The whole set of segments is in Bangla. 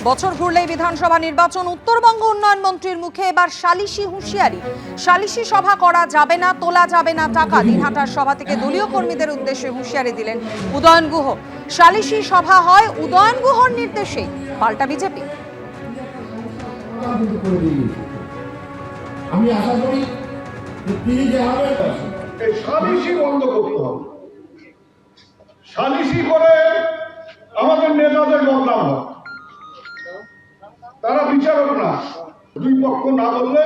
বছর ঘুরলেই বিধানসভা নির্বাচন। উত্তরবঙ্গ উন্নয়ন মন্ত্রীর মুখে এবার সালিশি হুঁশিয়ারি। সালিশি সভা করা যাবে না, তোলা যাবে না টাকা। দিনহাটার সভা থেকে দলীয় কর্মীদের উদ্দেশ্যে হুঁশিয়ারি দিলেন উদয়ন গুহ। সালিশি সভা হয় উদয়ন গুহর নির্দেশেই, পাল্টা বিজেপি। আমি আশা করি তিনি যে হবে এই সালিশি বন্ধ করতে হবে। সালিশি করে আমাদের নেতাদের বদনাম হয়, তারা বিচারক না। দুই পক্ষ না বললে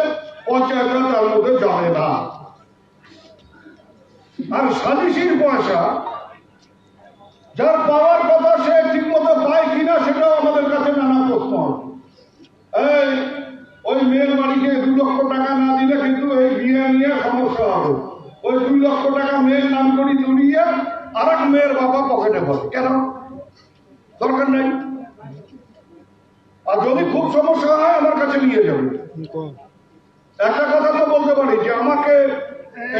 পঞ্চায়েতরা তার মধ্যে যাবে না। আর সালিশির পয়সা যার পাওয়ার কথা সে ঠিক মতো পায় কিনা সেটাও আমাদের কাছে নানা প্রশ্ন আছে। ওই মেয়ের বাড়িকে 2 লক্ষ টাকা না দিলে কিন্তু এই বিয়ে নিয়ে সমস্যা হবে। ওই 2 লক্ষ টাকা মেয়ের নাম করে তুলিয়ে আর এক মেয়ের বাবা পকেটে ভরে, কেন? দরকার নেই। আর যদি খুব সমস্যা হয় আমার কাছে নিয়ে যাবে। একটা কথা তো বলতে পারি যে আমাকে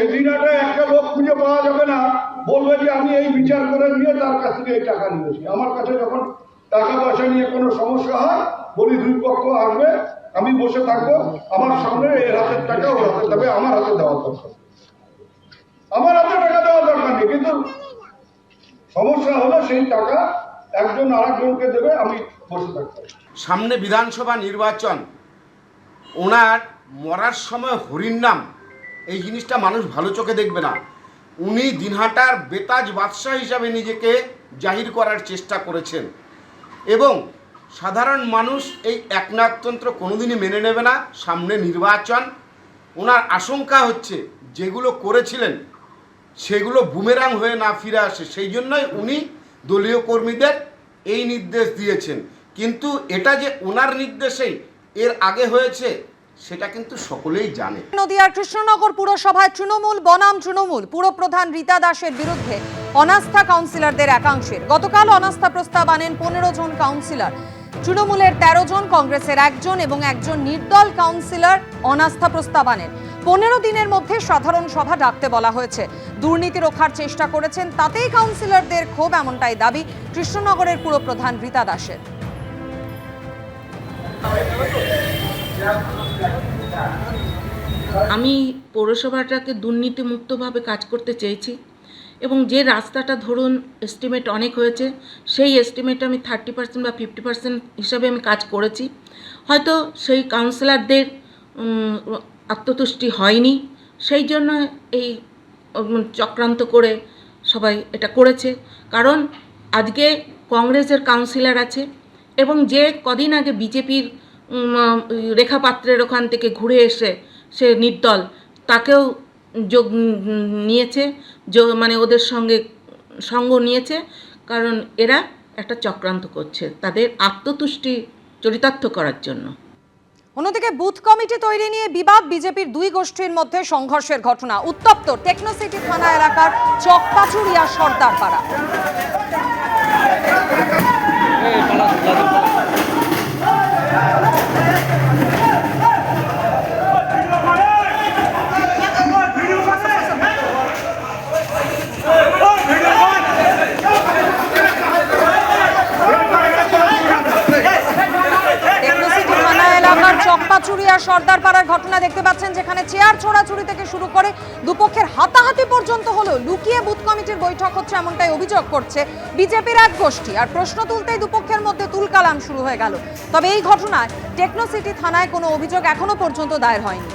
এই দিনাটা একটা লোক খুঁজে পাওয়া যাবে না, বলবে যে আমি এই বিচার করে নিয়ে তার কাছ থেকে এই টাকা নিয়েছি। আমার কাছে যখন টাকা পয়সা নিয়ে কোনো সমস্যা হয়, বলি দুই পক্ষ আসবে, আমি বসে থাকবো, আমার সামনে এর হাতের টাকা ওর হাতে দেবে, আমার হাতে দেওয়ার দরকার, আমার হাতে টাকা দেওয়ার দরকার নেই। কিন্তু সমস্যা হলে সেই টাকা একজন আরেকজনকে দেবে, আমি বসে থাকবো। সামনে বিধানসভা নির্বাচন, ওনার মরার সময় হরির নাম, এই জিনিসটা মানুষ ভালো চোখে দেখবে না। উনি দিনহাটার বেতাজ বাদশাহ হিসাবে নিজেকে জাহির করার চেষ্টা করেছেন এবং সাধারণ মানুষ এই একনায়কতন্ত্র কোনোদিনই মেনে নেবে না। সামনে নির্বাচন, ওনার আশঙ্কা হচ্ছে যেগুলো করেছিলেন সেগুলো বুমেরাং হয়ে না ফিরে আসে, সেই জন্যই উনি দলীয় কর্মীদের এই নির্দেশ দিয়েছেন। কিন্তু এটা যে ওনার নির্দেশেই এর আগে হয়েছে সেটা কিন্তু সকলেই জানে। নদিয়ার কৃষ্ণনগর পুরসভায় তৃণমূল বনাম তৃণমূল পুরপ্রধান রীতা দাসের বিরুদ্ধে অনাস্থা কাউন্সিলরদের একাংশের। গতকাল অনাস্থা প্রস্তাব আনেন 15 জন কাউন্সিলর। তৃণমূলের 13 জন, কংগ্রেসের 1 জন এবং 1 জন নির্দল কাউন্সিলর অনাস্থা প্রস্তাব আনেন। 15 দিনের মধ্যে সাধারণ সভা ডাকতে বলা হয়েছে। দুর্নীতি রক্ষার চেষ্টা করেছেন, তাতেই কাউন্সিলরদের ক্ষোভ, এমনটাই দাবি কৃষ্ণনগরের পুরপ্রধান রীতা দাসের। আমি পৌরসভাটাকে দুর্নীতিমুক্তভাবে কাজ করতে চেয়েছি এবং যে রাস্তাটা ধরুন এস্টিমেট অনেক হয়েছে, সেই এস্টিমেট আমি 30% বা 50% হিসাবে আমি কাজ করেছি। হয়তো সেই কাউন্সিলরদের আত্মতুষ্টি হয়নি, সেই জন্য এই চক্রান্ত করে সবাই এটা করেছে। কারণ আজকে কংগ্রেসের কাউন্সিলর আছে এবং যে কদিন আগে বিজেপির রেখাপাত্রের ওখান থেকে ঘুরে এসে সে নির্দল, তাকেও যোগ নিয়েছে, মানে ওদের সঙ্গে সঙ্গ নিয়েছে। কারণ এরা একটা চক্রান্ত করছে তাদের আত্মতুষ্টি চরিতার্থ করার জন্য। অন্যদিকে বুথ কমিটি তৈরি নিয়ে বিবাদ, বিজেপির 2 গোষ্ঠীর মধ্যে সংঘর্ষের ঘটনা। উত্তপ্ত টেকনোসিটি থানা এলাকার চকপাচুরিয়া সর্দারপাড়া। চকপাচুরিয়া সর্দারপাড়ার ঘটনা দেখতে পাচ্ছেন, যেখানে চেয়ার ছোড়াছুড়ি থেকে শুরু করে দুপক্ষের হাতাহাতি পর্যন্ত হলো। লুকিয়ে বুথ কমিটির বৈঠক হচ্ছে এমনটাই অভিযোগ করছে বিজেপির 1 গোষ্ঠী। আর প্রশ্ন তুলতেই দুপক্ষের মধ্যে তুলকালাম শুরু হয়ে গেল। তবে এই ঘটনায় টেকনোসিটি থানায় কোনো অভিযোগ এখনো পর্যন্ত দায়ের হয়নি।